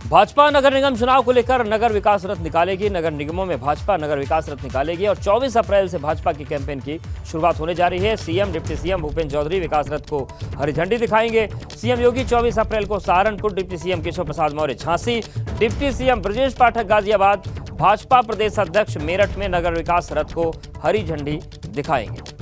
भाजपा नगर निगम चुनाव को लेकर नगर विकास रथ निकालेगी। नगर निगमों में भाजपा नगर विकास रथ निकालेगी और 24 अप्रैल से भाजपा की कैंपेन की शुरुआत होने जा रही है। CM deputy CM Bhupendra Chaudhary विकास रथ को हरी झंडी दिखाएंगे। सीएम योगी 24 अप्रैल को Saharanpur, deputy CM Keshav Prasad Maurya Jhansi, deputy CM Brajesh Pathak Ghaziabad, Bhajpa प्रदेश अध्यक्ष मेरठ में नगर विकास रथ को हरी झंडी दिखाएंगे।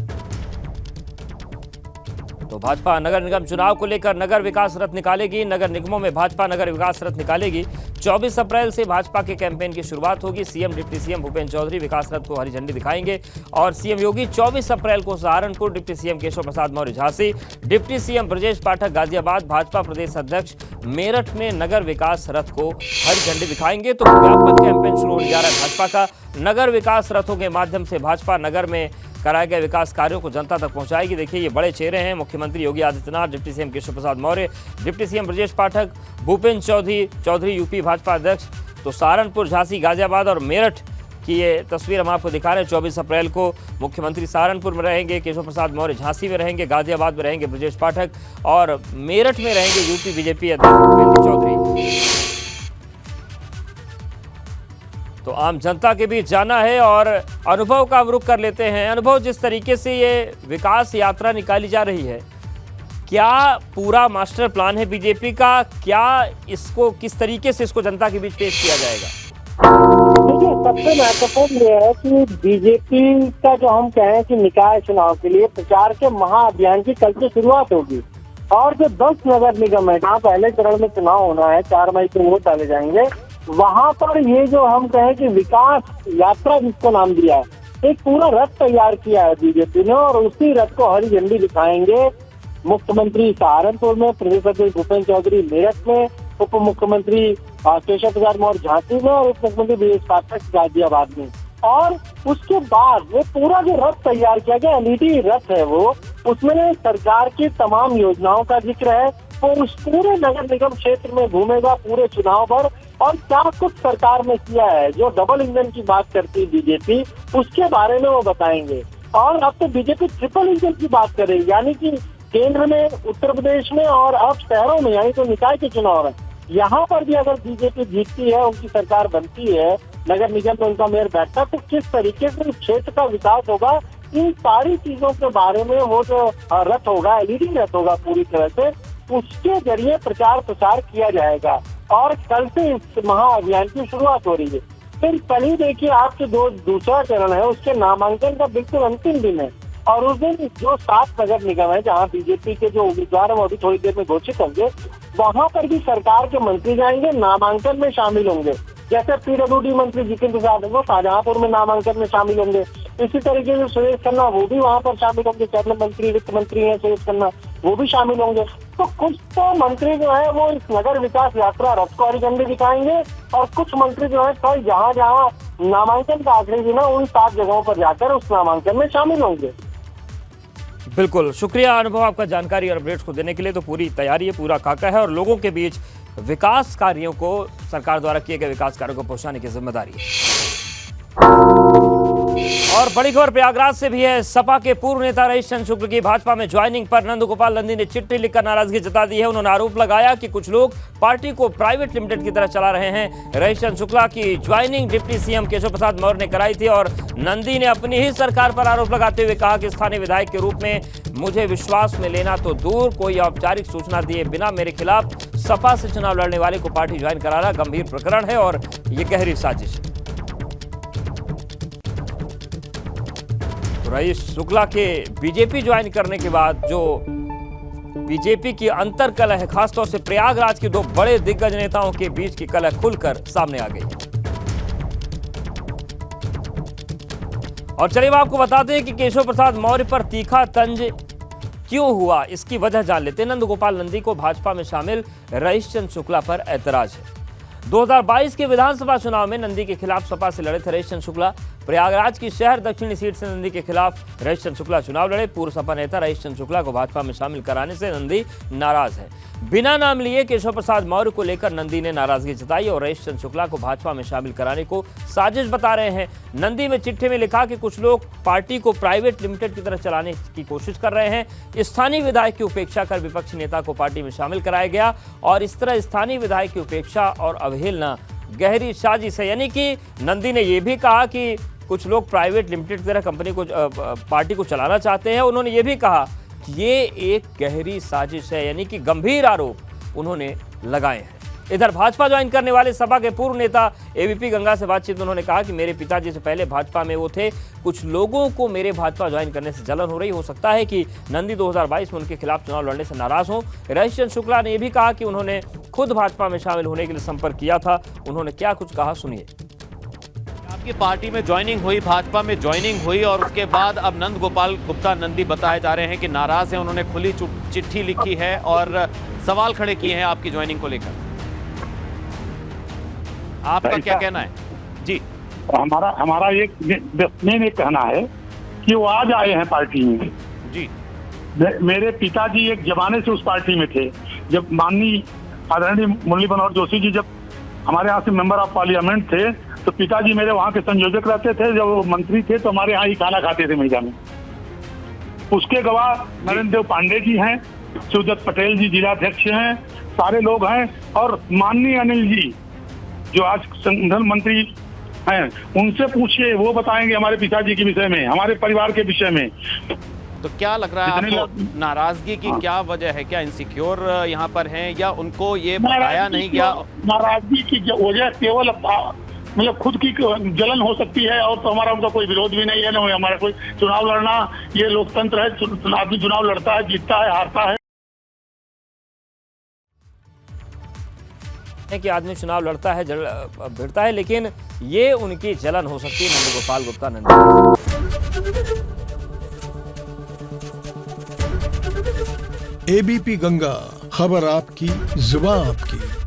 तो भाजपा नगर निगम चुनाव को लेकर नगर विकास रथ निकालेगी। नगर निगमों में भाजपा नगर विकास रथ निकालेगी। 24 अप्रैल से भाजपा के कैंपेन की शुरुआत होगी। CM deputy CM Bhupendra Chaudhary विकास रथ को हरी झंडी दिखाएंगे और सीएम योगी 24 अप्रैल को Saharanpur, deputy CM Keshav Prasad Maurya Jhansi, deputy CM Brajesh Pathak Ghaziabad, Bhajpa प्रदेश अध्यक्ष मेरठ में नगर विकास रथ को हरी झंडी दिखाएंगे। तो व्यापक कैंपेन शुरू होने जा रहा है भाजपा का। नगर विकास रथों के माध्यम से भाजपा नगर में कराए गए विकास कार्यों को जनता तक पहुंचाएगी। देखिए, ये बड़े चेहरे हैं, मुख्यमंत्री Yogi Adityanath, deputy CM Keshav Prasad Maurya, deputy CM Brajesh Pathak, Bhupendra Chaudhary UP Bhajpa अध्यक्ष। तो सहारनपुर, झांसी, गाजियाबाद और मेरठ की ये तस्वीर हम आपको दिखा रहे हैं। 24 अप्रैल को मुख्यमंत्री सहारनपुर में रहेंगे, केशव प्रसाद मौर्य झांसी में रहेंगे, गाजियाबाद में रहेंगे ब्रजेश पाठक और मेरठ में रहेंगे यूपी बीजेपी अध्यक्ष भूपेन्द्र चौधरी। तो आम जनता के बीच जाना है और अनुभव का हम रुख कर लेते हैं। अनुभव, जिस तरीके से ये विकास यात्रा निकाली जा रही है, क्या पूरा मास्टर प्लान है बीजेपी का? क्या इसको किस तरीके से इसको जनता के बीच पेश किया जाएगा? देखिए, सबसे महत्वपूर्ण ये है कि बीजेपी का जो हम कहें कि निकाय चुनाव के लिए प्रचार के महाअभियान की कल से शुरुआत होगी और जो 10 नगर निगम है जहाँ पहले चरण में चुनाव होना है, 4 मई को वोट डाले जाएंगे, वहां पर ये जो हम कहें कि विकास यात्रा जिसको नाम दिया है, एक पूरा रथ तैयार किया है बीजेपी ने और उसी रथ को हरी झंडी दिखाएंगे मुख्यमंत्री सहारनपुर में, प्रदेश अध्यक्ष भूपेन्द्र चौधरी मेरठ में, उप मुख्यमंत्री केशव प्रसाद मौर्य झांसी में और उप मुख्यमंत्री ब्रजेश पाठक गाजियाबाद में। और उसके बाद वो पूरा जो रथ तैयार किया गया, एलईडी रथ है वो, उसमें सरकार की तमाम योजनाओं का जिक्र है। वो उस पूरे नगर निगम क्षेत्र में घूमेगा पूरे चुनाव भर और क्या कुछ सरकार ने किया है, जो डबल इंजन की बात करती है बीजेपी, उसके बारे में वो बताएंगे। और अब तो बीजेपी ट्रिपल इंजन की बात करेगी, यानी कि केंद्र में, उत्तर प्रदेश में और अब शहरों में, यानी तो निकाय के चुनाव है, यहाँ पर भी अगर बीजेपी जीतती है, उनकी सरकार बनती है, नगर निगम में उनका मेयर बैठता है, तो किस तरीके से उस क्षेत्र का विकास होगा, इन सारी चीजों के बारे में वो जो रथ होगा, एलईडी रथ होगा पूरी तरह से, उसके जरिए प्रचार प्रसार किया जाएगा। और कल से इस महाअभियान की शुरुआत हो रही है। फिर कल ही देखिए, आपके दूसरा चरण है, उसके नामांकन का बिल्कुल अंतिम दिन है और उस दिन जो 7 नगर निगम है जहां बीजेपी के जो उम्मीदवार है वो अभी थोड़ी देर में घोषित होंगे, वहां पर भी सरकार के मंत्री जाएंगे, नामांकन में शामिल होंगे। जैसे पीडब्ल्यूडी मंत्री जितेंद्र प्रसाद वो शाहजहांपुर में नामांकन में शामिल होंगे। इसी तरीके से सुरेश खन्ना वो भी वहां पर शामिल होंगे, कैबिनेट मंत्री, वित्त मंत्री है सुरेश खन्ना, वो भी शामिल होंगे। तो कुछ तो मंत्री जो है वो इस नगर विकास यात्रा रथ को हरी झंडी दिखाएंगे और कुछ मंत्री जो है कल जहाँ जहाँ नामांकन का आखिरी दिन है उन 7 जगहों पर जाकर उस नामांकन में शामिल होंगे। बिल्कुल, शुक्रिया अनुभव आपका जानकारी और अपडेट्स को देने के लिए। तो पूरी तैयारी है, पूरा खाका है और लोगों के बीच विकास कार्यों को, सरकार द्वारा किए गए विकास कार्यों को पहुंचाने की जिम्मेदारी है। और बड़ी खबर प्रयागराज से भी है। सपा के पूर्व नेता रईस चंद्र शुक्ल की भाजपा में ज्वाइनिंग पर नंदगोपाल नंदी ने चिट्ठी लिखकर नाराजगी जता दी है। उन्होंने आरोप लगाया कि कुछ लोग पार्टी को प्राइवेट लिमिटेड की तरह चला रहे हैं। रईस चंद्र शुक्ला की joining deputy CM Keshav Prasad Maurya ने कराई थी और नंदी ने अपनी ही सरकार पर आरोप लगाते हुए कहा कि स्थानीय विधायक के रूप में मुझे विश्वास में लेना तो दूर, कोई औपचारिक सूचना दिए बिना मेरे खिलाफ सपा से चुनाव लड़ने वाले को पार्टी ज्वाइन कराना गंभीर प्रकरण है और ये गहरी साजिश है। रईस शुक्ला के बीजेपी ज्वाइन करने के बाद जो बीजेपी की अंतर कलह है, खासतौर से प्रयागराज के 2 बड़े दिग्गज नेताओं के बीच की कलह खुलकर सामने आ गई। और चलिए आपको बता दें कि केशव प्रसाद मौर्य पर तीखा तंज क्यों हुआ, इसकी वजह जान लेते हैं। नंदगोपाल नंदी को भाजपा में शामिल रईस चंद्र शुक्ला पर ऐतराज है। 2022 के विधानसभा चुनाव में नंदी के खिलाफ सपा से लड़े थे रईस चंद्र शुक्ला। प्रयागराज की शहर दक्षिणी सीट से नंदी के खिलाफ रईस चंद शुक्ला चुनाव लड़े। पूर्व सपा नेता रईस चंद शुक्ला को भाजपा में शामिल कराने से नंदी नाराज है। बिना नाम लिए केशव प्रसाद मौर्य को लेकर नंदी ने नाराजगी जताई और रईस चंद शुक्ला को भाजपा में शामिल कराने को साजिश बता रहे हैं। नंदी में चिट्ठी में लिखा कि कुछ लोग पार्टी को प्राइवेट लिमिटेड की तरह चलाने की कोशिश कर रहे हैं। स्थानीय विधायक की उपेक्षा कर विपक्षी नेता को पार्टी में शामिल कराया गया और इस तरह स्थानीय विधायक की उपेक्षा और अवहेलना गहरी साजिश है। यानी कि नंदी ने यह भी कहा कि कुछ लोग प्राइवेट लिमिटेड की तरह कंपनी को पार्टी को चलाना चाहते हैं। उन्होंने ये भी कहा कि ये एक गहरी साजिश है, यानी कि गंभीर आरोप उन्होंने लगाए हैं। इधर भाजपा ज्वाइन करने वाले सपा के पूर्व नेता एबीपी गंगा से बातचीत में उन्होंने कहा कि मेरे पिताजी से पहले भाजपा में वो थे। कुछ लोगों को मेरे भाजपा ज्वाइन करने से जलन हो रही। हो सकता है कि नंदी 2022 में उनके खिलाफ चुनाव लड़ने से नाराज हों। रईस चंद शुक्ला ने यह भी कहा कि उन्होंने खुद भाजपा में शामिल होने के लिए संपर्क किया था। उन्होंने क्या कुछ कहा, सुनिए। आपकी पार्टी में ज्वाइनिंग हुई, भाजपा में ज्वाइनिंग हुई और उसके बाद अब नंद गोपाल गुप्ता नंदी बताए जा रहे हैं कि नाराज हैं। उन्होंने खुली चिट्ठी लिखी है और सवाल खड़े किए हैं आपकी ज्वाइनिंग को लेकर। आपका क्या कहना है? जी, हमारा एक कहना है कि वो आज आए हैं पार्टी में। जी, मेरे पिताजी एक जमाने से उस पार्टी में थे। जब माननीय आदरणीय मुरली मनोहर जोशी जी जब हमारे यहाँ से मेंबर ऑफ पार्लियामेंट थे तो पिताजी मेरे वहाँ के संयोजक रहते थे। जब वो मंत्री थे तो हमारे यहाँ ही खाना खाते थे मेजा में। उसके गवाह नरेंद्र देव पांडे जी हैं, शिवदत्त पटेल जी जिलाध्यक्ष हैं, सारे लोग हैं और माननीय अनिल जी जो आज संगठन मंत्री हैं उनसे पूछिए, वो बताएंगे हमारे पिताजी के विषय में, हमारे परिवार के विषय में। तो क्या लग रहा है आपको, नाराजगी की क्या वजह है? क्या इनसिक्योर यहाँ पर हैं या उनको ये बताया नहीं गया? नाराजगी की वजह केवल मतलब खुद की जलन हो सकती है और तो हमारा उनका कोई विरोध भी नहीं है, ना हमारा कोई चुनाव लड़ना। ये लोकतंत्र है, आदमी चुनाव लड़ता है, जीतता है, हारता है। कि आदमी चुनाव लड़ता है, भिड़ता है, लेकिन ये उनकी जलन हो सकती है नंद गोपाल गुप्ता नंदी। एबीपी गंगा, खबर आपकी, जुबान आपकी।